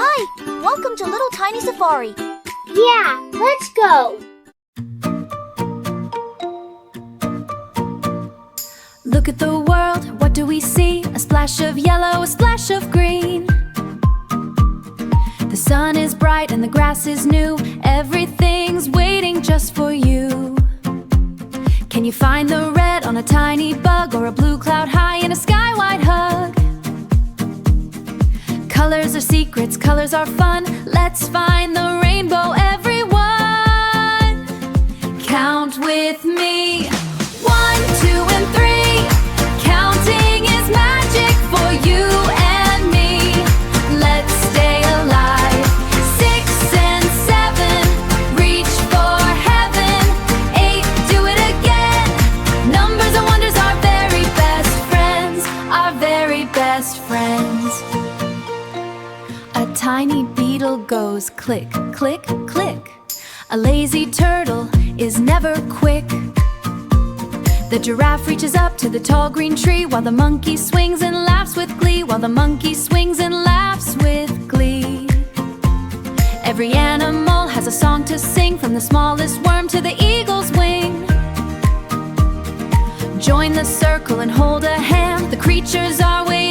Hi, welcome to Little Tiny Safari. Yeah, let's go. Look at the world, what do we see? A splash of yellow, a splash of green. The sun is bright and the grass is new. Everything's waiting just for you. Can you find the red on a tiny bug, or a blue cloud high in a sky-wide hug? Colors are secrets, colors are fun. Let's find the rainbow, everyone. Count with me. 1, 2, and 3. Counting is magic for you and me. Let's stay alive. 6 and 7. Reach for heaven. 8, do it again. Numbers and wonders, our very best friends. Our very best friends. A tiny beetle goes click, click, click. A lazy turtle is never quick. The giraffe reaches up to the tall green tree, while the monkey swings and laughs with glee. While the monkey swings and laughs with glee. Every animal has a song to sing, from the smallest worm to the eagle's wing. Join the circle and hold a hand. The creatures are waiting.